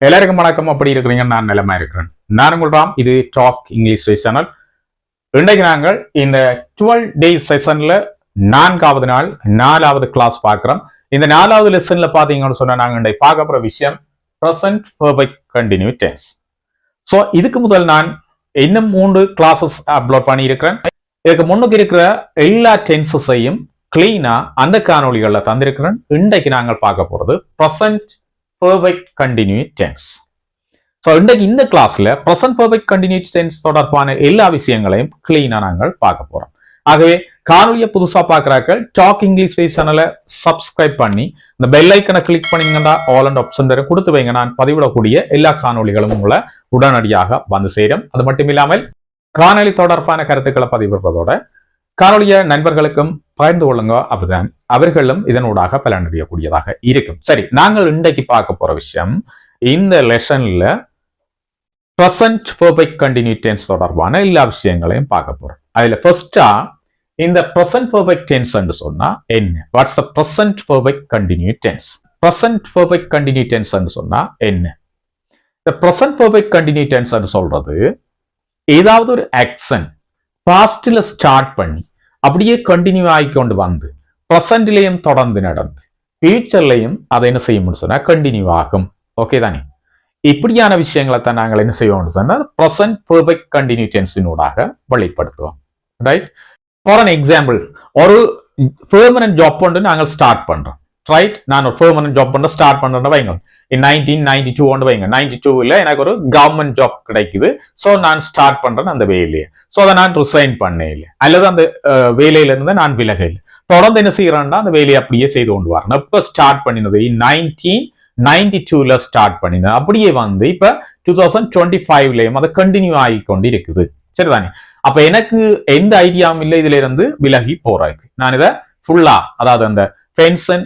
எல்லாருக்கும் வணக்கம். அப்படி இருக்கிறீங்க? நான் நிலமா இருக்கிறேன். நான் உங்கள்றாம். இது டாக் இங்கிலீஷ் சேனல். இன்றைக்கு நாங்கள் இந்த 12 டேஸ் செஷன்ல 4வது நாள் 4வது கிளாஸ் பார்க்கிறோம். இந்த 4வது லெசன்ல பாத்தீங்கன்னு சொன்னா நாங்க இன்றைக்கு பார்க்க போற விஷயம் present perfect continue tense. So இதுக்கு முதல் நான் இன்னும் 3 கிளாஸஸ் அப்லோட் பண்ணி இருக்கிறேன். இதுக்கு முன்னுக்கு இருக்கிற எல்லா டென்சஸையும் கிளீனா அந்த காணொலிகளில் தந்திருக்கிறேன். இன்றைக்கு நாங்கள் பார்க்க போறது present perfect continued tense. So இன்றைக்கு இந்த கிளாஸ்ல பிரசன்ட் பெர்ஃபெக்ட் கண்டினியூட் டென்ஸ் தொடர்பான எல்லா விஷயங்களையும் கிளீனா நாங்கள் பார்க்க போறோம். ஆகவே காணொலியை புதுசா பார்க்கிறார்கள் டாக் இங்கிலீஷ் சேனலை சப்ஸ்கிரைப் பண்ணி இந்த பெல் ஐக்கனை கிளிக் பண்ணீங்கன்னா ஆல் அண்ட் ஆப்ஷன் கொடுத்து வைங்க. நான் பதிவிடக்கூடிய எல்லா காணொலிகளும் உங்களை உடனடியாக வந்து சேரும். அது மட்டும் இல்லாமல் காணொலி தொடர்பான கருத்துக்களை பதிவிடுறதோட காணொலிய நண்பர்களுக்கும் பகிர்ந்து கொள்ளுங்க. அப்படிதான் அவர்களும் இதனூடாக பலனடையக்கூடியதாக இருக்கும். சரி, நாங்கள் இன்றைக்கு பார்க்க போற விஷயம் இந்த லெசன்ல பிரசன்ட் பெர்ஃபெக்ட் கண்டினியூ டென்ஸ் தொடர்பான எல்லா விஷயங்களையும் பார்க்க போறோம். அதுல ஃபர்ஸ்டா இந்த பிரசன்ட் பெர்ஃபெக்ட் டென்ஸ் என்று சொன்னா என்ன? What's the present perfect continue tense? Present perfect continue tense என்று சொன்னா என்ன? இந்த பிரசன்ட் பெர்ஃபெக்ட் கண்டினியூ டென்ஸ் என்று சொல்றது ஏதாவது ஒரு ஆக்ஷன் பாஸ்ட்ல ஸ்டார்ட் பண்ணி அப்படியே கண்டினியூ ஆகிக்கொண்டு வந்து ப்ரெசன்ட்லயும் தொடர்ந்து நடந்து ஃபியூச்சர்லையும் அதை என்ன செய்யும் சொன்னா கண்டினியூ ஆகும். ஓகே தானே? இப்படியான விஷயங்களை தான் நாங்கள் என்ன செய்வோம்னு சொன்னா ப்ரெசன்ட் பெர்ஃபெக்ட் கண்டினியூ டென்ஸினூடாக வெளிப்படுத்துவோம். ரைட்? ஃபார் அன் எக்ஸாம்பிள், ஒரு பெர்மனன்ட் ஜாப் ஒன்று நாங்கள் ஸ்டார்ட் பண்றோம். ரைட்? நான் ஒரு பெர்மனன்ட் ஜாப் பண்ண ஸ்டார்ட் பண்றேன் வைங்க. 1992 ஒன்று வைங்க. 92ல எனக்கு ஒரு கவர்மெண்ட் ஜாப் கிடைக்குது. ஸோ நான் ஸ்டார்ட் பண்றேன் அந்த வேலையை. ஸோ அதை நான் ரிசைன் பண்ண இல்லை, அல்லது அந்த வேலையில இருந்து நான் விலக இல்லை. தொடர்ந்து என்ன செய்யறேன்னா அந்த வேலையை அப்படியே செய்து கொண்டு வரேன். இப்ப ஸ்டார்ட் பண்ணினது 1992ல ஸ்டார்ட் பண்ணினது அப்படியே வந்து இப்ப 2025லயும் அதை கண்டினியூ ஆகி கொண்டு இருக்குது. சரிதானே? அப்ப எனக்கு எந்த ஐடியாவும் இல்லை இதுல இருந்து விலகி போறதுக்கு. நான் இதை ஃபுல்லா, அதாவது அந்த பென்ஷன்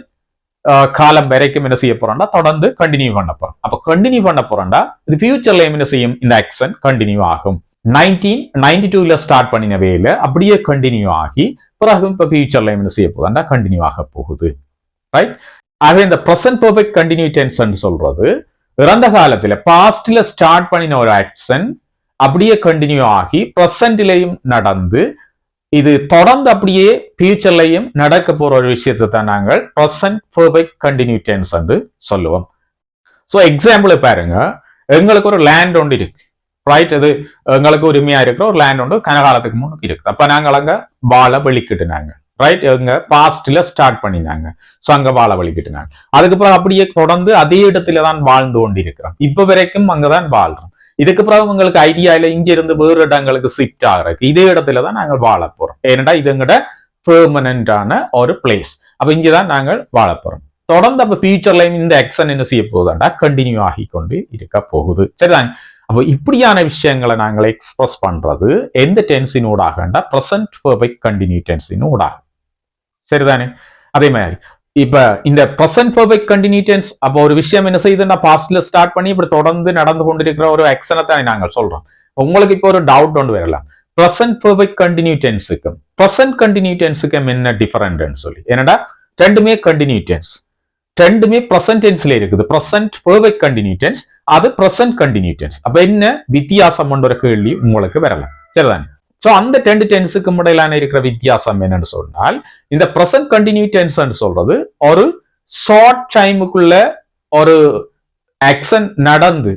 காலம் வரைக்கும் என்ன செய்ய போறோம்னா தொடர்ந்து கண்டினியூ பண்ண போறோம். அப்ப கண்டினியூ பண்ண போறோம்னா இது ஃபியூச்சர்ல என்ன செய்யும்? இந்த ஆக்ஷன் கண்டினியூ ஆகும். 1992ல ஸ்டார்ட் பண்ணின வேலை அப்படியே கண்டினியூ ஆகி பிறகு இப்ப ஃபியூச்சர்ல என்ன செய்ய போகுதுன்னா கண்டினியூ ஆக போகுது. ரைட்? ஆக இந்த பிரசன்ட் பெர்ஃபெக்ட் கண்டினியூ டென்ஸ் சொல்றது இறந்த காலத்துல பாஸ்ட்ல ஸ்டார்ட் பண்ணின ஒரு ஆக்ஷன் அப்படியே கண்டினியூ ஆகி ப்ரெசன்ட்லயும் நடந்து இது தொடர்ந்து அப்படியே ஃபியூச்சர்லையும் நடக்க போற ஒரு விஷயத்தை தான் நாங்கள் பிரசன்ட் பெர்ஃபெக்ட் கண்டினியூ டென்ஸ் என்று சொல்லுவோம். ஸோ எக்ஸாம்பிள் பாருங்க, எங்களுக்கு ஒரு லேண்ட் ஒன்று இருக்கு. ரைட்? அது எங்களுக்கு உரிமையா இருக்கிற ஒரு லேண்ட் ஒன்று கனகாலத்துக்கு முன்னுக்கு இருக்கு. அப்ப நாங்கள் அங்க வாழை வெளிக்கிட்டுனாங்க. ரைட்? எங்க பாஸ்ட்ல ஸ்டார்ட் பண்ணினாங்க. ஸோ அங்க வாழை வெளிக்கிட்டுனாங்க. அதுக்கப்புறம் அப்படியே தொடர்ந்து அதே இடத்துல தான் வாழ்ந்து கொண்டு இருக்கிறோம். இப்ப வரைக்கும் அங்கதான் வாழ்றோம். இதுக்கு பிறகு உங்களுக்கு ஐடியா இல்லை இங்க இருந்து வேறு இடங்களுக்கு ஷிஃப்ட் ஆகிறதுக்கு. இதே இடத்துல தான் நாங்கள் வாழ போறோம். ஏன்னா இது எங்கட பெர்மனன்டான ஒரு பிளேஸ். அப்ப இங்கதான் நாங்கள் வாழ போறோம். தொடர்ந்து அப்ப ஃபியூச்சர்லையும் இந்த ஆக்ஷன் என்ன செய்ய போகுதுண்டா கண்டினியூ ஆகி கொண்டு இருக்க போகுது. சரிதான்? அப்போ இப்படியான விஷயங்களை நாங்கள் எக்ஸ்பிரஸ் பண்றது எந்த டென்ஸினூடாகண்டா பிரசன்ட் பெர்ஃபெக்ட் கண்டினியூ டென்ஸினூடாக. சரிதானே? அதே மாதிரி இப்ப இந்த பிரசன்ட் பெர்ஃபெக்ட் கண்டினியூ டென்ஸ் அப்போ ஒரு விஷயம் என்ன செய்யுதுன்னா பாஸ்ட்ல ஸ்டார்ட் பண்ணி இப்படி தொடர்ந்து நடந்து கொண்டிருக்கிற ஒரு ஆக்ஷனை தானே நாங்கள் சொல்றோம். உங்களுக்கு இப்போ ஒரு டவுட் ஒன்று வரலாம், பிரசன்ட் பெர்ஃபெக்ட் கண்டினியூ டென்ஸுக்கும் பிரசன்ட் கண்டினியூ டென்ஸுக்கும் என்ன டிஃபரெண்ட்னு சொல்லி. ஏன்னா ரெண்டுமே கண்டினியூ டென்ஸ், ரெண்டுமே பிரசன்ட் டென்ஸ்ல இருக்குது. பிரசன்ட் பெர்ஃபெக்ட் கண்டினியூ டென்ஸ், அது பிரசன்ட் கண்டினியூ டென்ஸ். அப்ப என்ன வித்தியாசம் ஒரு கேள்வி உங்களுக்கு வரலாம். சரிதான்? சோ அந்த 2 டென்ஸுக்கும் இடையிலான இருக்கிற வித்தியாசம் என்னன்னு சொன்னால், இந்த பிரசன்ட் கண்டினியூ டென்ஸ் சொல்றது ஒரு ஷார்ட் டைமுக்குள்ள ஒரு ஆக்ஷன் நடந்து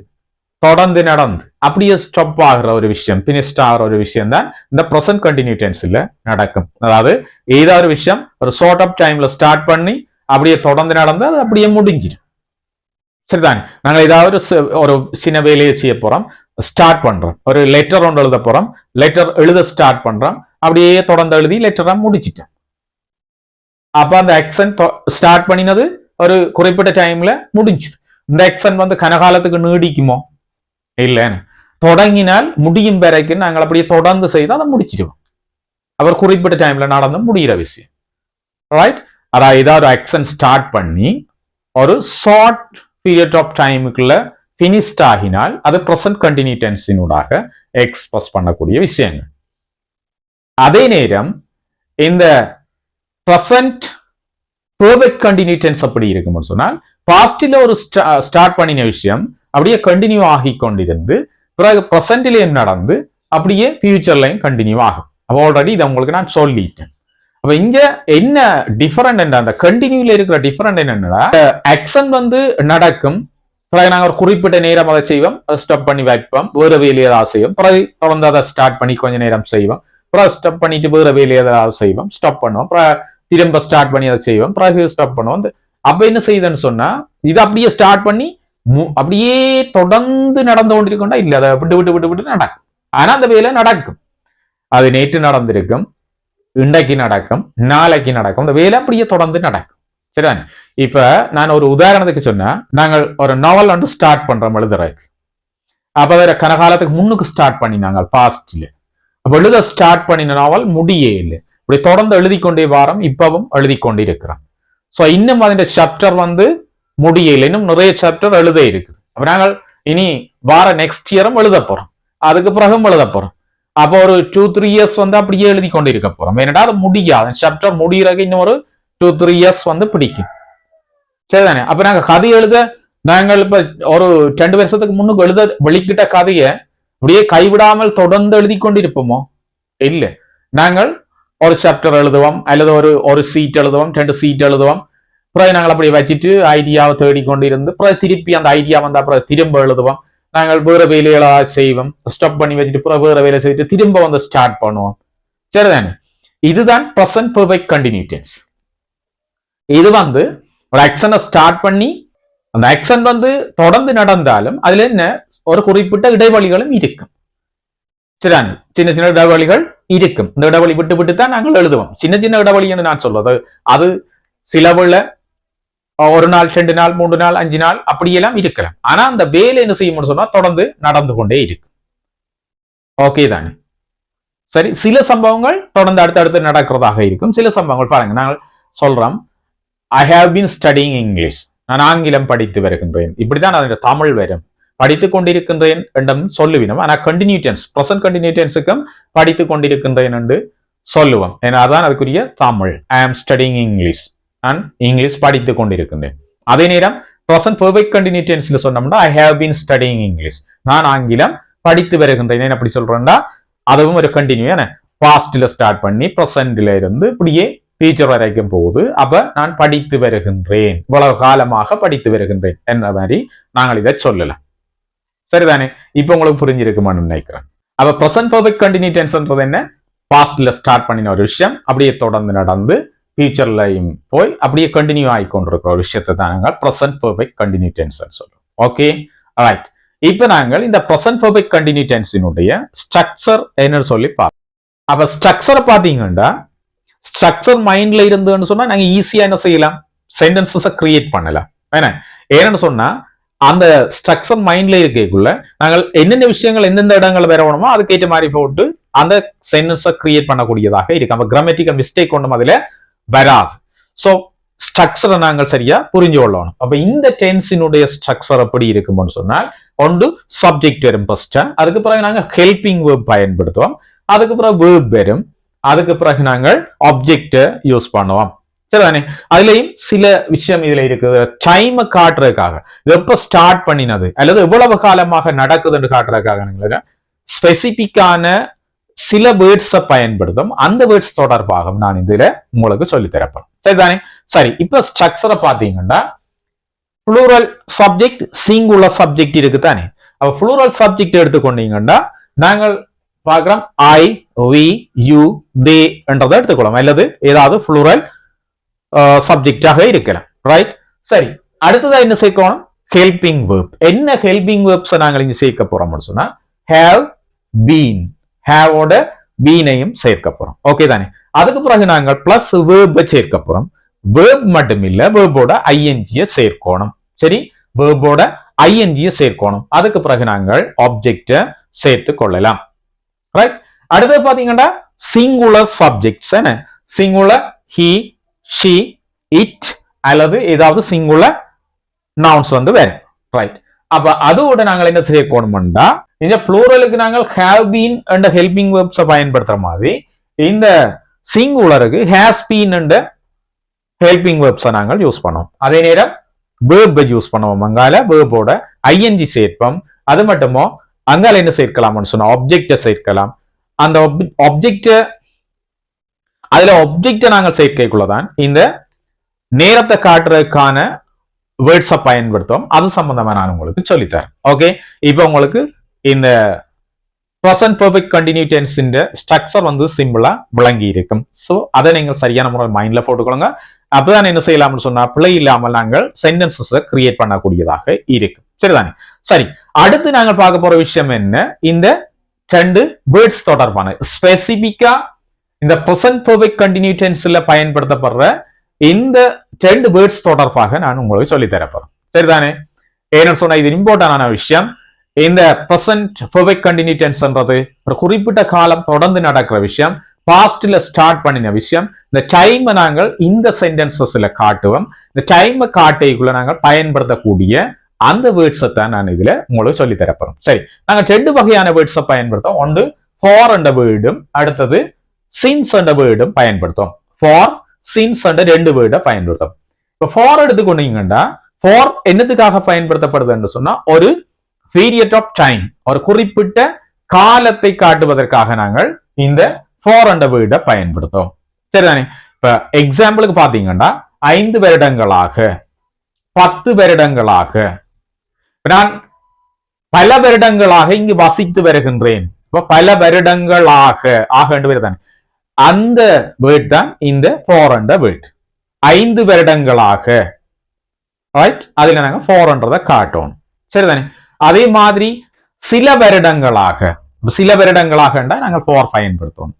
தொடர்ந்து நடந்து அப்படியே ஸ்டாப் ஆகிற ஒரு விஷயம், பினிஷ்ட் ஆகிற ஒரு விஷயம் தான் இந்த பிரசன்ட் கண்டினியூ டென்ஸ்ல நடக்கும். அதாவது ஏதாவது ஒரு விஷயம் ஒரு ஷார்ட் ஆஃப் டைம்ல ஸ்டார்ட் பண்ணி அப்படியே தொடர்ந்து நடந்து அது அப்படியே முடிஞ்சிடும். சரிதான்? நாங்கள் ஏதாவது ஒரு சின்ன வேலையை செய்ய போறோம், ஸ்டார்ட் பண்றோம். ஒரு லெட்டர் ஒன்று எழுத போறோம், லெட்டர் எழுத ஸ்டார்ட் பண்றோம், அப்படியே தொடர்ந்து எழுதி லெட்டரா முடிச்சிட்டோம். அப்ப அந்த ஆக்ஷன் ஸ்டார்ட் பண்ணினது ஒரு குறிப்பிட்ட டைம்ல முடிஞ்சுது. இந்த ஆக்ஷன் வந்து கனகாலத்துக்கு நீடிக்குமோ? இல்லைன்னு தொடங்கினால் முடியும் வரைக்கும் நாங்கள் அப்படியே தொடர்ந்து செய்து அதை முடிச்சிடுவோம். அவர் குறிப்பிட்ட டைம்ல நடந்து முடிகிற விஷயம். ரைட்? அதாவது ஏதாவது ஆக்ஷன் ஸ்டார்ட் பண்ணி ஒரு ஷார்ட் பீரியட் ஆஃப் டைமுக்குள்ள பினிஷ்ட் ஆகினால் அது பிரசன்ட் கண்டினியூ டென்ஸினூடாக எக்ஸ்பிரஸ் பண்ணக்கூடிய விஷயங்கள். அதே நேரம் இந்த பிரசன்ட் பெர்ஃபெக்ட் கண்டினியூ டென்ஸ் அப்படி இருக்கும்னு சொன்னால் பாஸ்ட்ல ஒரு ஸ்டார்ட் பண்ணின விஷயம் அப்படியே கண்டினியூ ஆகி கொண்டிருந்து பிறகு ப்ரெசென்ட்லயும் நடந்து அப்படியே ஃபியூச்சர்லையும் கண்டினியூ ஆகும். அப்போ ஆல்ரெடி இதை உங்களுக்கு நான் சொல்லிட்டேன். அப்ப இங்க என்ன டிஃபரெண்ட் அந்த கண்டினியூல இருக்கிற டிஃபரெண்ட் என்னன்னா, ஆக்சன் வந்து நடக்கும், பிறகு நாங்கள் ஒரு குறிப்பிட்ட நேரம் அதை செய்வோம், ஸ்டாப் பண்ணி வைப்போம், வேற வேலையை ஏதாவது செய்வோம், பிறகு தொடர்ந்து அதை ஸ்டார்ட் பண்ணி கொஞ்ச நேரம் செய்வோம், பிறகு ஸ்டாப் பண்ணிட்டு வேற வேலையை ஏதாவது செய்வோம், ஸ்டாப் பண்ணுவோம், திரும்ப ஸ்டார்ட் பண்ணி அதை செய்வோம், பிறகு ஸ்டாப் பண்ணுவோம். அப்ப என்ன செய்யுதுன்னு சொன்னா, இதை அப்படியே ஸ்டார்ட் பண்ணி அப்படியே தொடர்ந்து நடந்து கொண்டிருக்கா இல்ல, அதை விட்டு விட்டு விட்டு விட்டு நடக்கும். ஆனா அந்த வேலை நடக்கும். அது நேற்று நடந்திருக்கும், இன்றைக்கு நடக்கும், நாளைக்கு நடக்கும், இந்த வேலை அப்படியே தொடர்ந்து நடக்கும். சரிதான். இப்ப நான் ஒரு உதாரணத்துக்கு சொன்னா, நாங்கள் ஒரு நாவல் வந்து ஸ்டார்ட் பண்றோம் எழுதுறதுக்கு. அப்ப வேற கனகாலத்துக்கு முன்னுக்கு ஸ்டார்ட் பண்ணினாங்க பாஸ்ட்ல. அப்ப எழுத ஸ்டார்ட் பண்ணின நாவல் முடியே இல்லை, இப்படி தொடர்ந்து எழுதி கொண்டே வாரம், இப்பவும் எழுதி கொண்டே இருக்கிறோம். சோ இன்னும் அதோட சாப்டர் வந்து முடியல, இன்னும் நிறைய சாப்டர் எழுத இருக்குது. அப்ப நாங்கள் இனி வார நெக்ஸ்ட் இயரும் எழுத போறோம், அதுக்கு பிறகும் எழுத போறோம். அப்போ ஒரு 2-3 இயர்ஸ் வந்து அப்படியே எழுதி கொண்டு இருக்க போறோம். ஏன்னா அது முடியாது, சாப்டர் முடிகிறதுக்கு இன்னும் ஒரு 2-3 இயர்ஸ் வந்து பிடிக்கும். சரிதானே. அப்ப நாங்க கதை எழுத நாங்கள் இப்ப ஒரு 2 வருஷத்துக்கு முன்னுக்கு எழுத வெளிக்கிட்ட கதையை அப்படியே கைவிடாமல் தொடர்ந்து எழுதி கொண்டிருப்போமோ? இல்ல. நாங்கள் ஒரு சாப்டர் எழுதுவோம், அல்லது ஒரு சீட் எழுதுவோம், 2 சீட் எழுதுவோம், பிறகு நாங்கள் அப்படி வச்சுட்டு ஐடியாவை தேடிக்கொண்டிருந்து பிறகு திருப்பி அந்த ஐடியா வந்தா பிறகு திரும்ப எழுதுவோம். நாங்கள் வேற வேலைகளை செய்வோம், ஸ்டாப் பண்ணி வச்சுட்டு வேற வேலை செய்துட்டு திரும்ப வந்து ஸ்டார்ட் பண்ணுவோம். சரிதானே. இதுதான் ப்ரெசன்ட் பெர்ஃபெக்ட் கண்டினியூ டென்ஸ். இது வந்து ஒரு ஆக்ஷனை ஸ்டார்ட் பண்ணி அந்த ஆக்ஷன் வந்து தொடர்ந்து நடந்தாலும் அதுல என்ன ஒரு குறிப்பிட்ட இடைவெளிகளும் இருக்கும். சரிதானே. சின்ன சின்ன இடைவெளிகள் இருக்கும். இந்த இடைவெளி விட்டு விட்டு தான் நாங்கள் எழுதுவோம். சின்ன சின்ன இடைவெளி என்று நான் சொல்றது அது சிலவுல 1 நாள், 2 நாள், 3 நாள், 5 நாள் அப்படியெல்லாம் இருக்கலாம். ஆனா அந்த வேலை என்ன செய்யணும்னு சொன்னா தொடர்ந்து நடந்து கொண்டே இருக்கு. ஓகே தானே. சரி. சில சம்பவங்கள் தொடர்ந்து அடுத்தடுத்து நடக்கிறதாக இருக்கும். சில சம்பவங்கள் பாருங்க, நாங்கள் சொல்றோம் I have been studying English, நான் ஆங்கிலம் படித்து வருகின்றேன், இப்படிதான் அதோட தமிழ் வரும். படித்துக் கொண்டிருக்கின்றேன் என்றும் சொல்லுவினோம். ஆனா கண்டினியூ டென்ஸ், ப்ரெசன்ட் கண்டினியூ டென்ஸுக்கும் படித்துக் கொண்டிருக்கின்றேன் என்று சொல்லுவோம். ஏன்னா அதான் அதுக்குரிய தமிழ். ஐ ஆம் ஸ்டடிங் இங்கிலீஷ், நான் இங்கிலீஷ் படித்துக் கொண்டிருக்கின்றேன். அதே நேரம் ப்ரெசன்ட் பெர்ஃபெக்ட் கண்டினியூ டென்ஸ்ல சொன்னோம்னா ஐ ஹேவ் பீன் ஸ்டடிங் இங்கிலீஷ், நான் ஆங்கிலம் படித்து வருகின்றேன். அப்படி சொல்றேன்டா அதுவும் ஒரு கண்டினியூ. பாஸ்ட்ல ஸ்டார்ட் பண்ணி ப்ரெசன்ட்ல இருந்து இப்படியே ஃபியூச்சர் வரைக்கும் போகுது. அப்ப நான் படித்து வருகின்றேன், இவ்வளவு காலமாக படித்து வருகின்றேன் என்ற மாதிரி நாங்கள் இதை சொல்லலாம். சரிதானே. இப்ப உங்களுக்கு புரிஞ்சிருக்குமான்னு நினைக்கிறேன். அப்ப ப்ரெசன்ட் பெர்ஃபெக்ட் கண்டினியூ டென்ஸ்ன்றது என்ன? பாஸ்ட்ல ஸ்டார்ட் பண்ணின ஒரு விஷயம் அப்படியே தொடர்ந்து நடந்து ஃபியூச்சர்லையும் போய் அப்படியே கண்டினியூ ஆகிக்கொண்டிருக்கிற ஒரு விஷயத்தை தான் நாங்கள் ப்ரெசன்ட் பெர்ஃபெக்ட் கண்டினியூ டென்ஸ் சொல்றோம். Okay right. இப்ப நாங்கள் இந்த ப்ரெசன்ட் பெர்ஃபெக்ட் கண்டினியூ டென்ஸினுடைய ஸ்ட்ரக்சர் என்னன்னு சொல்லி பார்ப்போம். அப்ப ஸ்ட்ரக்சரை பாத்தீங்கன்னா, ஸ்ட்ரக்சர் மைண்ட்ல இருந்துன்னு சொன்னா நாங்க ஈஸியா என்ன செய்யலாம், சென்டென்சஸை கிரியேட் பண்ணலாம். ஏன்னு சொன்னா அந்த ஸ்ட்ரக்சர் மைண்ட்ல இருக்கக்குள்ள நாங்கள் என்னென்ன விஷயங்கள் எந்தெந்த இடங்கள் வரணுமோ அதுக்கேற்ற மாதிரி போட்டு அந்த சென்டென்ஸை கிரியேட் பண்ணக்கூடியதாக இருக்கு. அப்ப கிராமட்டிக்கல் மிஸ்டேக் ஒன்றும் அதுல வராது. சோ ஸ்ட்ரக்சரை நாங்கள் சரியா புரிஞ்சு கொள்ளணும். அப்ப இந்த டென்ஸினுடைய ஸ்ட்ரக்சர் எப்படி இருக்கும்னு சொன்னால், ஒன்று சப்ஜெக்ட் வரும் ஃபர்ஸ்ட், அதுக்கு பிறகு நாங்கள் ஹெல்பிங் வேர்ப் பயன்படுத்துவோம், அதுக்கு பிறகு வேர்ப் வரும், அதுக்கு பிறகு நாங்கள் ஆப்ஜெக்ட் யூஸ் பண்ணுவோம். சரிதானே. அதுலயும் சில விஷயம் இதுல இருக்குது. டைமை காட்டுறதுக்காக, எப்ப ஸ்டார்ட் பண்ணினது அல்லது எவ்வளவு காலமாக நடக்குதுன்னு காட்டுறதுக்காக ஸ்பெசிபிக்கான சில வேர்ட்ஸை பயன்படுத்தும். அந்த வேர்ட்ஸ் தொடர்பாக நான் இதுல உங்களுக்கு சொல்லி தரப்பேன். சரிதானே. சரி. இப்ப ஸ்ட்ரக்சரை பாத்தீங்கன்னா புளூரல் சப்ஜெக்ட், சிங்குலர் சப்ஜெக்ட் இருக்கு தானே. அப்ப புளூரல் சப்ஜெக்ட் எடுத்துக்கொண்டீங்கன்னா நாங்கள் பார்க்கிறோம் ஐ, வி, யூ, தே என்றதை எடுத்துக்கொள்ளலாம், அல்லது ஏதாவது புளூரல் சப்ஜெக்டாக இருக்கலாம். ரைட். சரி. அடுத்ததா என்ன சேர்க்கணும்? Helping verb. என்ன ஹெல்பிங் வேர்ப்ஸ் நாங்கள் இங்க சேர்க்க போறோம்னு சொன்னா ஹேவ், பீன், ஹேவோட பீனையும் சேர்க்க போறோம். ஓகே தானே. அதுக்கு பிறகு நாங்கள் பிளஸ் வேர்பை சேர்க்க போறோம். வேர்ப் மட்டும் இல்ல, வேர்போட ஐஎன்ஜியை சேர்க்கணும். சரி. வேர்போட ஐஎன்ஜியை சேர்க்கணும். அதுக்கு பிறகு நாங்கள் ஆப்ஜெக்ட சேர்த்து கொள்ளலாம். ரைட். அடுத்து பாத்தீங்கன்னா சிங்குலர் சப்ஜெக்ட்ஸ். என்ன சிங்குலர் ஹி, ஷி, இட் அல்லது ஏதாவது சிங்குலர் நவுன்ஸ் வந்து வேற. ரைட். அப்ப அதோட நாங்கள் என்ன சேர்க்கணும்னா, இந்த ப்ளூரலுக்கு நாங்கள் ஹேவ் பீன் என்ற ஹெல்பிங் வேர்ப்ஸை பயன்படுத்துற மாதிரி இந்த சிங்குலருக்கு ஹேஸ் பீன் என்ற ஹெல்பிங் வேர்ப்ஸை நாங்கள் யூஸ் பண்ணோம். அதே நேரம் வேர்பை யூஸ் பண்ணுவோம். அங்கால வேர்போட ஐஎன்ஜி சேர்ப்போம். அது மட்டுமோ அங்கால என்ன சேர்க்கலாம்னு சொன்னா ஆப்ஜெக்ட சேர்க்கலாம். அந்த ஆப்ஜெக்ட அதுல ஆப்ஜெக்ட நாங்கள் சேர்க்கைக்குள்ளதான் இந்த நேரத்தை காட்டுறதுக்கான வேர்ட்ஸை பயன்படுத்தும். அது சம்பந்தமா நான் உங்களுக்கு சொல்லித்தரேன். ஓகே, இப்போ உங்களுக்கு இந்த present perfect continuous tense இந்த ஸ்ட்ரக்சர் வந்து சிம்பிளா விளங்கி இருக்கும். சோ அதை நீங்கள் சரியான முறையில் மைண்ட்ல போட்டுக்கொள்ளுங்க. அப்பதான் என்ன செய்யலாம்னு சொன்னா பிழை இல்லாமல் நாங்கள் சென்டென்சஸ் கிரியேட் பண்ணக்கூடியதாக இருக்கும். சரிதானே? சரி, அடுத்து நாங்கள் பார்க்க போற விஷயம் என்ன, இந்த ரெண்டு வேர்ட்ஸ் தொடர்பான ஸ்பெசிபிக்கா இந்த present perfect continuous tenseல பயன்படுத்தப்படுற இந்த ரெண்டு வேர்ட்ஸ் தொடர்பாக நான் உங்களுக்கு சொல்லி தரப்போறேன். சரிதானே? ஏன்னு சொன்னா இது இம்பார்ட்டன்டான விஷயம். இந்த present perfect continuous tenseன்றது ஒரு குறிப்பிட்ட காலம் தொடர்ந்து நடக்கிற விஷயம், பாஸ்ட்ல ஸ்டார்ட் பண்ணின விஷயம். இந்த டைமை நாங்கள் இந்த சென்டென்சஸ்ல காட்டுவோம். இந்த டைமை காட்டைக்குள்ள நாங்கள் பயன்படுத்தக்கூடிய அந்த வேர்ட்ஸை தான் நான் இதுல உங்களுக்கு சொல்லி தரப்போறோம். சரி, நாங்க ரெண்டு வகையான வேர்ட்ஸை பயன்படுத்தோம். ஒன்று ஃபார் என்ற வேர்டும், அடுத்தது சின்ஸ் என்ற வேர்டும் பயன்படுத்தும். ஃபார் சின்ஸ் என்ற ரெண்டு வேர்டை பயன்படுத்தும். இப்போ ஃபார் எடுத்துக்கொண்டீங்கன்னா ஃபார் என்னதுக்காக பயன்படுத்தப்படுதுன்னு சொன்னா ஒரு பீரியட் ஆஃப் டைம், ஒரு குறிப்பிட்ட காலத்தை காட்டுவதற்காக நாங்கள் இந்த ஃபார் என்ற வேர்டை பயன்படுத்தும். சரிதானே? இப்ப எக்ஸாம்பிளுக்கு பாத்தீங்கன்னா 5 வருடங்களாக, 10 வருடங்களாக, நான் பல வருடங்களாக இங்கு வசித்து வருகின்றேன். இப்ப பல வருடங்களாக ஆகதானே, அந்த வேர்ட் தான் இந்த ஃபார் என்ற வேர்ட். 5 வருடங்களாக, ரைட்? அதுல நாங்க ஃபார்ன்றதை காட்டணும். சரிதானே? அதே மாதிரி சில வருடங்களாக, சில வருடங்களாக நாங்கள் ஃபார் பயன்படுத்தணும்.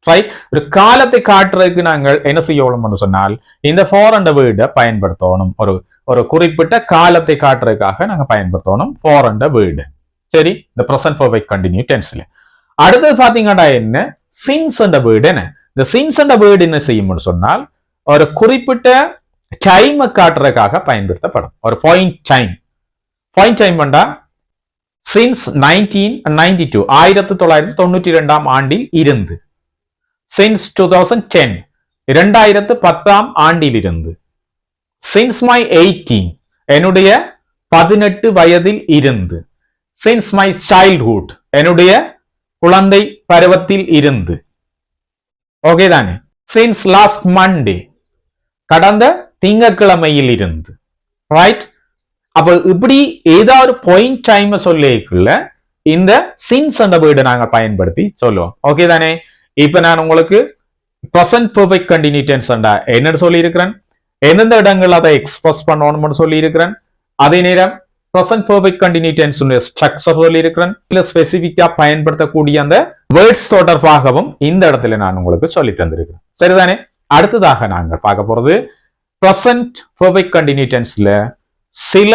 ரைட்? ஒரு காலத்தை காட்டுறதுக்கு நாங்கள் என்ன செய்யணும்னு சொன்னால் இந்த ஃபார் என்ற வேர்டை பயன்படுத்தணும். ஒரு குறிப்பிட்ட காலத்தை காட்டுறதுக்காக நாங்க பயன்படுத்தணும் ஃபார் என்ற வேர்டு. சரி, இந்த present perfect continuous tenseல. அடுத்தது பாத்தீங்கன்னா என்ன, சின்ஸ் என்ற வேர்டு. என்ன இந்த சின்ஸ் என்ற வேர்டு என்ன செய்யும்னு சொன்னால் ஒரு குறிப்பிட்ட டைமை காட்டுறதுக்காக பயன்படுத்தப்படும். ஒரு பாயிண்ட் டைம். பாயிண்ட் டைம் பண்ணா சின்ஸ் 1992 1992 ஆண்டில் இருந்து, சின்ஸ் 2010 2010 ஆண்டில் இருந்து, சின்ஸ் மை 18 என்னுடைய 18 வயதில் இருந்து, சின்ஸ் மை சைல்ட்ஹுட் என்னுடைய குழந்தை பருவத்தில் இருந்து. ஓகே தானே? சின்ஸ் லாஸ்ட் மண்டே கடந்த திங்கட்கிழமையில் இருந்து. ரைட்? அப்ப இப்படி ஏதாவது பாயிண்ட் டைம் சொல்லிக்குள்ள இந்த சின்ஸ் என்ற வேர்டை நாங்கள் பயன்படுத்தி சொல்லுவோம். ஓகே தானே? இப்ப நான் உங்களுக்கு present perfect continuous tense என்னன்னு சொல்லி இருக்கிறேன், எந்தெந்த இடங்கள் அதை எக்ஸ்பிரஸ் பண்ணணும்னு சொல்லி இருக்கிறேன். அதே நேரம் present perfect continuous tense structure சொல்லி இருக்கிறேன். இல்ல ஸ்பெசிபிக்கா பயன்படுத்தக்கூடிய அந்த வேர்ட்ஸ் தொடர்பாகவும் இந்த இடத்துல நான் உங்களுக்கு சொல்லி தந்திருக்கிறேன். சரிதானே? அடுத்ததாக நாங்கள் பார்க்க போறது present perfect continuous tenseல சில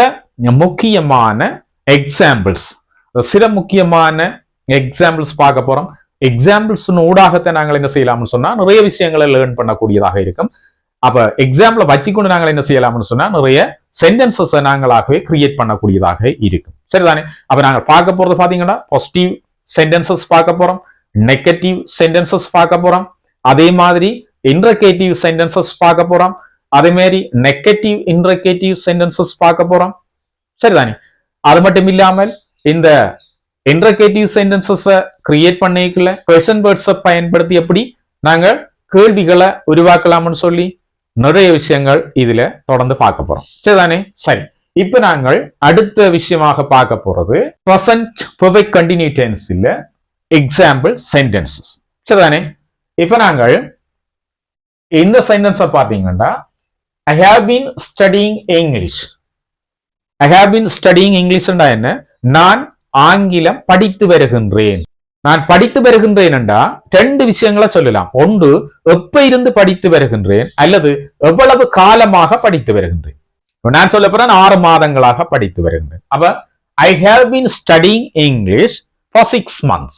முக்கியமான எக்ஸாம்பிள்ஸ், சில முக்கியமான எக்ஸாம்பிள்ஸ் பார்க்க போறோம். எக்ஸாம்பிள்ஸ் ஊடாகத்தை நாங்கள் என்ன செய்யலாம்னு சொன்னா நிறைய விஷயங்களை லேர்ன் பண்ணக்கூடியதாக இருக்கும். அப்ப எக்ஸாம்பிளை வச்சுக்கொண்டு நாங்கள் என்ன செய்யலாம்னு சொன்னா நிறைய சென்டென்சஸ் நாங்களாகவே கிரியேட் பண்ணக்கூடியதாக இருக்கும். சரிதானே? அப்ப நாங்கள் பார்க்க போறது பாத்தீங்கன்னா பாசிட்டிவ் சென்டென்சஸ் பார்க்க போறோம், நெகட்டிவ் சென்டென்சஸ் பார்க்க போறோம், அதே மாதிரி இன்டர்கேட்டிவ் சென்டென்சஸ் பார்க்க போறோம், அதே மாதிரி நெகட்டிவ் இன்டர்கேட்டிவ் சென்டென்சஸ் பார்க்க போறோம். சரிதானே? அது மட்டும் இல்லாமல் இந்த இன்டர்கேட்டிவ் சென்டென்சஸ் கிரியேட் பண்ணிக்கல கொஸ்டின் வேர்ட்ஸை பயன்படுத்தி எப்படி நாங்கள் கேள்விகளை உருவாக்கலாம்னு சொல்லி நிறைய விஷயங்கள் இதுல தொடர்ந்து பார்க்க போறோம். சரிதானே? சரி, இப்ப நாங்கள் அடுத்த விஷயமாக பார்க்க போறது present perfect continuous tenseல எக்ஸாம்பிள் சென்டென்சஸ். சரிதானே? இப்ப நாங்கள் இந்த சென்டென்ஸை பார்த்தீங்கன்னா I have been studying English. I have been studying English என்ன, நான் ஆங்கிலம் படித்து வருகின்றேன். நான் படித்து வருகின்றேன் என்றா ரெண்டு விஷயங்களை சொல்லலாம். ஒன்று எப்ப இருந்து படித்து வருகின்றேன், அல்லது எவ்வளவு காலமாக படித்து வருகின்றேன். நான் சொல்ல போறேன் 6 மாதங்களாக படித்து வருகின்றேன். அப்ப I have been studying English for 6 months.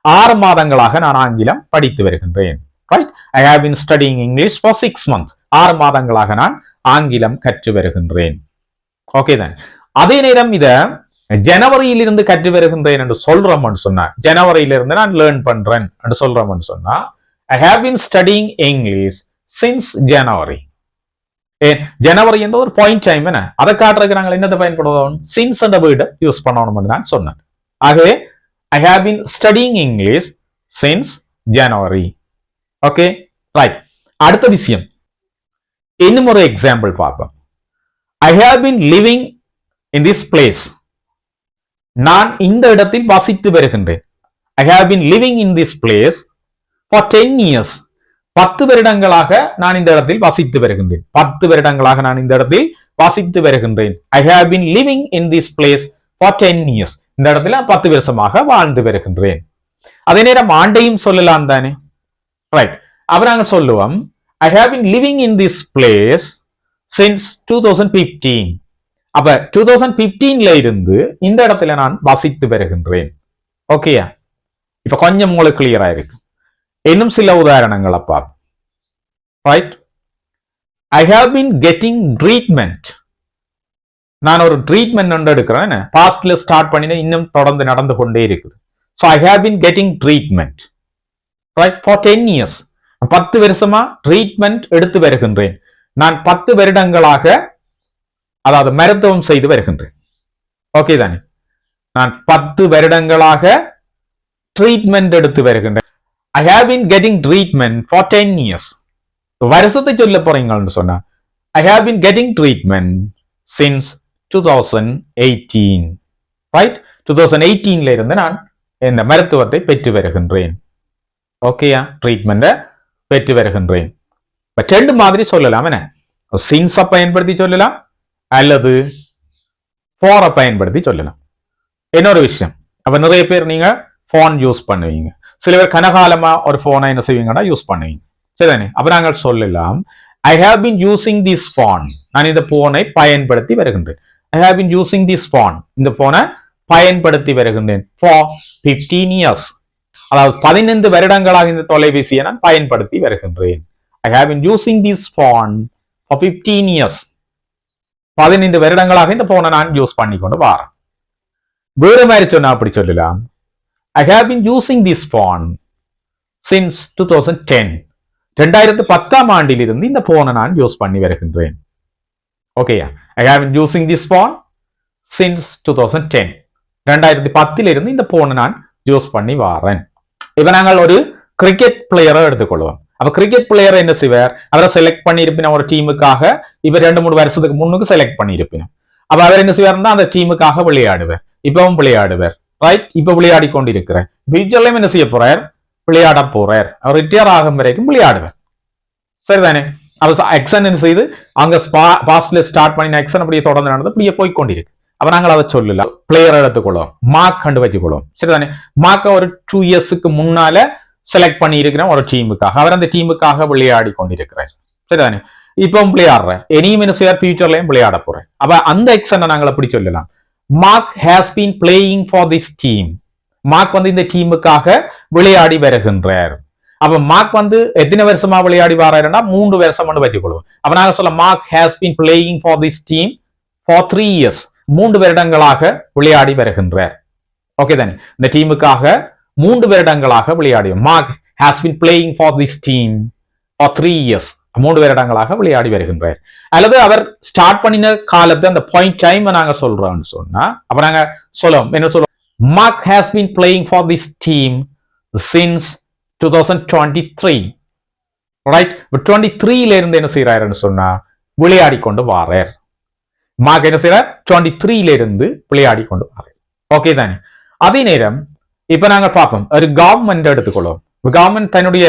6 மாதங்களாக நான் ஆங்கிலம் படித்து வருகின்றேன். Right? I have been studying English for 6 months. 6 மாதங்களாக நான் ஆங்கிலம் கற்று வருகின்றேன். ஓகே தான். அதே நேரம் இத ஜனவரியிலிருந்து கற்று வருகின்றேன் என்று சொல்றோம்னு சொன்னா, ஜனவரியிலிருந்து நான் லேர்ன் பண்றேன் என்று சொல்றோம்னு சொன்னா I have been studying English since January. ஜனவரி என்ற ஒரு பாயிண்ட் டைம் என்ன அதை காட்டுறதுக்கு நாங்கள் என்னத்தை பயன்படுத்துவோம் சின்ஸ் என்ற வேர்டை யூஸ் பண்ணணும்னு நான் சொன்னேன் ஆகவே ஐ have been studying English since January okay right அடுத்த விஷயம் இன்னும் ஒரு எக்ஸாம்பிள் பார்ப்போம் ஐ have been living in this place நான் இந்த இடத்தில் வசித்து வருகின்றேன் I have been living in this place for 10 years 10 வருடங்களாக நான் இந்த இடத்தில் வசித்து வருகின்றேன் 10 வருடங்களாக நான் இந்த இடத்தில் வசித்து வருகின்றேன் I have been living in this place for 10 years இந்த இடத்துல 10 வருஷமாக வாழ்ந்து வருகின்றேன் அதே நேரம் ஆண்டையும் சொல்லலாம் தானே ரைட் அப்ப நாங்கள் சொல்லுவோம் ஐ have been living in this place since 2015 அப்ப 2015ல இருந்து இந்த இடத்துல நான் வசித்து வருகின்றேன் ஓகேயா இப்ப கொஞ்சம் உங்களுக்கு கிளியரா இருக்கு இன்னும் சில உதாரணங்கள் அப்பா right I have been getting treatment நான் ஒரு ட்ரீட்மெண்ட் ஒன்று எடுக்கிறேன் பாஸ்ட்ல ஸ்டார்ட் பண்ணினா இன்னும் தொடர்ந்து நடந்து கொண்டே இருக்குது so I have been getting treatment right for 10 years 10 வருஷமா ட்ரீட்மெண்ட் எடுத்து வருகின்றேன் நான் 10 வருடங்களாக அதாவது மருத்துவம் செய்து வருகின்றேன் ஓகே தானே நான் 10 வருடங்களாக ட்ரீட்மெண்ட் எடுத்து வருகின்றேன் I have been getting treatment for 10 years வருஷத்தை சொல்ல போறீங்கன்னு சொன்னா I have been getting treatment since 2018 right 2018ல இருந்து நான் இந்த மருத்துவத்தை பெற்று வருகின்றேன் ஓகேயா ட்ரீட்மெண்ட்டை பெற்று வருகின்றேன் ரெண்டு மாதிரி சொல்லலாம் என்ன சின்ஸை பயன்படுத்தி சொல்லலாம் அல்லது ஃபாரை பயன்படுத்தி சொல்லலாம் இன்னொரு விஷயம் அப்ப நிறைய பேர் நீங்க போன் யூஸ் பண்ணுவீங்க சில பேர் கனகாலமா ஒரு போனை என்ன செய்வீங்கன்னா யூஸ் பண்ணுவீங்க சரிதானே அப்ப நாங்கள் சொல்லலாம் ஐ have been using this phone நான் இந்த போனை பயன்படுத்தி வருகின்றேன் I have been using this phone இந்த போனை பயன்படுத்தி வருகின்றேன் ஃபார் 15 years அதாவது 15 வருடங்களாக இந்த தொலைபேசியை நான் பயன்படுத்தி வருகின்றேன் I have been using this phone for 15 years 15 வருடங்களாக இந்த போனை நான் யூஸ் பண்ணி கொண்டு வரேன் வேறு மாதிரி சொன்னா அப்படி சொல்லலாம் ஐ have been using this phone since 2010 2010ஆம் ஆண்டிலிருந்து இந்த போனை நான் யூஸ் பண்ணி வருகின்றேன் ஓகேயா ஐ have been using this phone since 2010 2010 இருந்து இந்த போனை நான் யூஸ் பண்ணி வரேன் இப்ப நாங்கள் ஒரு கிரிக்கெட் பிளேயரை எடுத்துக்கொள்வோம் அப்ப கிரிக்கெட் பிளேயர் என்ன செய்வார் அவரை செலக்ட் பண்ணியிருப்பின ஒரு டீமுக்காக இப்ப 2-3 வருஷத்துக்கு முன்னுக்கு செலக்ட் பண்ணியிருப்பின அப்ப அவர் என்ன செய்வார்னா அந்த டீமுக்காக விளையாடுவார் இப்பவும் விளையாடுவார் ரைட் இப்ப விளையாடி கொண்டிருக்கிறார் ஃபியூச்சர்லயும் என்ன செய்ய போறார் விளையாட போறார் அவர் ரிட்டையர் ஆகும் வரைக்கும் விளையாடுவார் சரிதானே அப்ப எக்ஸன் என்ன செய்து அங்க பாஸ்ட்ல ஸ்டார்ட் பண்ணின எக்ஸன் அப்படியே தொடர்ந்து நடந்து அப்படியே போய்கொண்டிருக்கு அப்ப நாங்கள் அதை சொல்லலாம் பிளேயர் எடுத்துக்கொள்வோம் மார்க் கண்டு வச்சுக்கொள்வோம் சரிதானே மார்க்க ஒரு 2 இயர்ஸுக்கு முன்னால செலக்ட் பண்ணி இருக்கிறேன் ஒரு டீமுக்காக அவர் அந்த டீமுக்காக விளையாடி கொண்டிருக்கிறார் சரிதானே இப்பவும் விளையாடுறேன் இனியும் என்ன செய்யார் ஃபியூச்சர்லயும் விளையாட போறேன் அப்ப அந்த எக்ஸனை நாங்கள் அப்படி சொல்லலாம் mark has been playing for this team mark வந்து இந்த டீமுக்காக விளையாடி வருகின்றார் அப்ப மார்க் வந்து எத்தனை வருஷமா விளையாடி வர்றாருன்னா 3 வருஷம் வச்சுக்கொள்வோம் அப்ப நாங்க சொல்ல mark has been playing for this team for 3 years 3 வருடங்களாக விளையாடி வருகின்றார் ஓகே தானே இந்த டீமுக்காக 3 வருடங்களாக விளையாடி mark has been playing for this team for 3 years 3 வருடங்களாக விளையாடி வருகின்றார் அல்லது அவர் ஸ்டார்ட் பண்ணின காலத்து அந்த பாயிண்ட் டைம் நாங்க சொல்றோம்னு சொன்னா அப்ப நாங்க சொல்லுவோம் என்ன சொல்லுவோம் Mark has been playing for this team since 2023 right 23ல இருந்து என்ன செய்யறாருன்னு சொன்னா விளையாடி கொண்டு வாரார் மார்க் என்ன செய்யறார் 23ல இருந்து விளையாடி கொண்டு வாரார் ஓகே தானே அதே நேரம் இப்ப நாங்க பார்ப்போம் ஒரு கவர்மெண்ட் எடுத்துக்கொள்வோம் கவர்மெண்ட் தன்னுடைய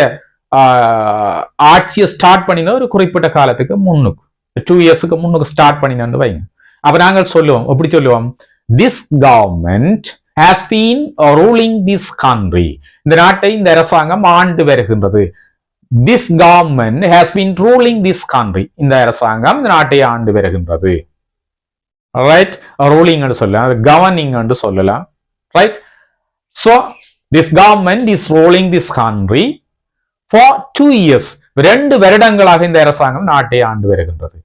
ஆட்சியை ஸ்டார்ட் பண்ணின ஒரு குறிப்பிட்ட காலத்துக்கு முன்னுக்கு 2 இயர்ஸுக்கு முன்னுக்கு ஸ்டார்ட் பண்ணினு வைங்க அப்ப நாங்கள் சொல்லுவோம் எப்படி சொல்லுவோம் this government has been ruling this country இந்த நாட்டை இந்த அரசாங்கம் ஆண்டு வருகின்றது this government has been ruling this country இந்த அரசாங்கம் இந்த நாட்டை ஆண்டு வருகின்றது ரைட் ரூலிங் என்று சொல்லலாம் கவர்னிங் என்று சொல்லலாம் right so this government is ruling this country for 2 years 2 வருடங்களாக இந்த அரசாங்கம் நாட்டை ஆண்டு வருகின்றது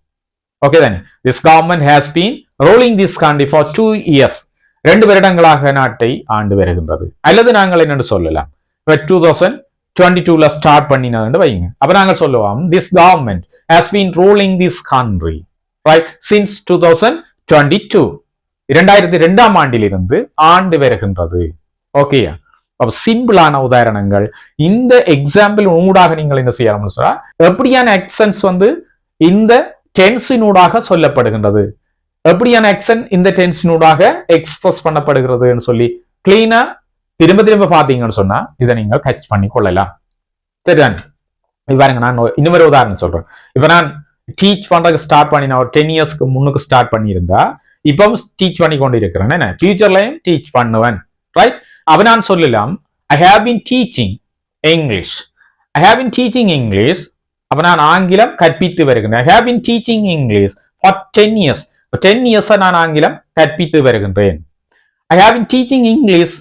ஓகே தானே this government has been ruling this country for 2 years 2 வருடங்களாக நாட்டை ஆண்டு வருகின்றது அல்லது நாங்கள் என்னன்னு சொல்லலாம் 2022ல ஸ்டார்ட் பண்ணினது வைங்க அப்ப நாங்கள் சொல்லுவோம் this government has been ruling this country, right, since 2022. 2002ஆம் ஆண்டிலிருந்து ஆண்டு வருகின்றது. ஓகேயா? அப்ப சிம்பிளான உதாரணங்கள். இந்த எக்ஸாம்பிள் ஊடாக நீங்கள் என்ன செய்யலாம் சொன்னா, எப்படியான ஆக்சன்ஸ் வந்து இந்த டென்ஸினூடாக சொல்லப்படுகின்றது, எப்படியான ஆக்சன் இந்த டென்ஸினூடாக எக்ஸ்பிரஸ் பண்ணப்படுகிறதுன்னு சொல்லி கிளீனா திரும்ப திரும்ப பாத்தீங்கன்னு சொன்னா இதை நீங்கள் கேட்ச் பண்ணி கொள்ளலாம். சரிதான்? பாருங்க, நான் இன்னொரு உதாரணம் சொல்றேன். இப்ப நான் டீச் பண்றதுக்கு ஸ்டார்ட் பண்ணி நான் ஒரு 10 இயர்ஸ்க்கு முன்னுக்கு ஸ்டார்ட் பண்ணியிருந்தா இப்பவும் டீச் பண்ணி கொண்டு இருக்கிறேன். என்ன ஃபியூச்சர்லயும் டீச் பண்ணுவேன், ரைட்? அப்ப நான் சொல்லலாம் ஐ have been teaching English. I have been teaching English. அப்ப நான் ஆங்கிலம் கற்பித்து வருகின்றேன். I have been teaching English for 10 years. 10 years நான் ஆங்கிலம் கற்பித்து வருகின்றேன். I have been teaching English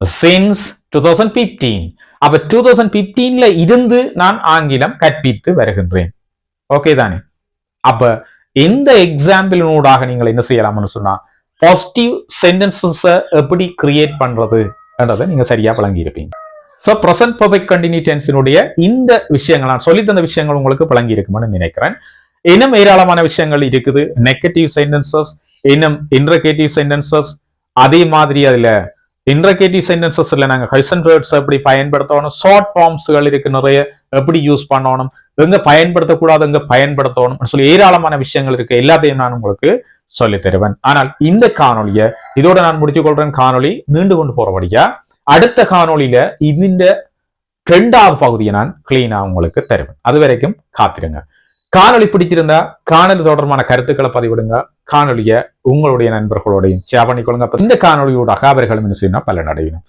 since 2015. அப்ப 2015ல இருந்து நான் ஆங்கிலம் கற்பித்து வருகின்றேன். ஓகே தானே? அப்ப இந்த எக்ஸாம்பிளினூடாக நீங்கள் என்ன செய்யலாம்னு சொன்னா பாசிட்டிவ் சென்டென்சஸ் எப்படி கிரியேட் பண்றது என்றதை நீங்க சரியா பழங்கி இருப்பீங்க. ஸோ ப்ரெசன்ட் பெர்ஃபெக்ட் கண்டினியூ டென்ஸினுடைய இந்த விஷயங்கள் நான் சொல்லி தந்த விஷயங்கள் உங்களுக்கு பழங்கி இருக்கும்னு நினைக்கிறேன். இன்னும் ஏராளமான விஷயங்கள் இருக்குது. நெகட்டிவ் சென்டென்சஸ், இன்னும் இன்ட்ரகேட்டிவ் சென்டென்சஸ், அதே மாதிரி அதுல இன்ட்ரகேட்டிவ் சென்டென்சஸ்ல நாங்க ஹைசன் வேர்ட்ஸ் எப்படி பயன்படுத்தணும், ஷார்ட் ஃபார்ம்ஸ்கள் இருக்கு நிறைய, எப்படி யூஸ் பண்ணணும், எங்க பயன்படுத்தக்கூடாது, எங்க பயன்படுத்தணும் சொல்லி ஏராளமான விஷயங்கள் இருக்கு. எல்லாத்தையும் நான் உங்களுக்கு சொல்லி தருவேன். ஆனால் இந்த காணொலியை இதோட நான் முடிச்சு கொள்றேன். காணொலி நீண்டு கொண்டு போறபடியா அடுத்த காணொலியில இந்த 2வது பகுதியை நான் கிளீனா உங்களுக்கு தருவேன். அது வரைக்கும் காத்திருங்க. காணொலி பிடிச்சிருந்தா காணொலி தொடர்பான கருத்துக்களை பதிவிடுங்க. காணொலியை உங்களுடைய நண்பர்களோடையும் ஷேர் பண்ணிக்கொள்ளுங்க. இந்த காணொலியோட அவர்களும் என்ன செய்யணும், பலன் அடையணும்.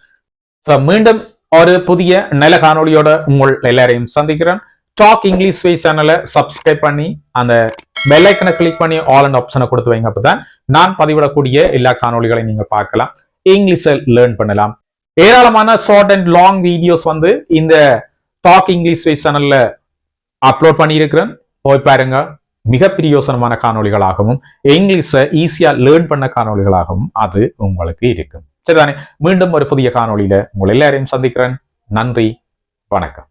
மீண்டும் ஒரு புதிய நல்ல காணொலியோட உங்கள் எல்லாரையும் சந்திக்கிறேன். டாக் இங்கிலீஷ் வே சேனலை சப்ஸ்கிரைப் பண்ணி அந்த பெல் ஐக்கனை கிளிக் பண்ணி ஆல் அண்ட் ஆப்ஷனை கொடுத்து வைங்க. அப்பதான் நான் பதிவிடக்கூடிய எல்லா காணொலிகளையும் நீங்க பார்க்கலாம், இங்கிலீஷை லேர்ன் பண்ணலாம். ஏராளமான ஷார்ட் அண்ட் லாங் வீடியோஸ் வந்து இந்த டாக் இங்கிலீஷ் வே சேனல்ல அப்லோட் பண்ணியிருக்கிறேன். போய் பாருங்க. மிக பிரயோசனமான காணொலிகளாகவும் இங்கிலீஷை ஈஸியா லேர்ன் பண்ண காணொலிகளாகவும் அது உங்களுக்கு இருக்கும். சரிதானே? மீண்டும் ஒரு புதிய காணொலியில உங்கள் எல்லாரையும் சந்திக்கிறேன். நன்றி, வணக்கம்.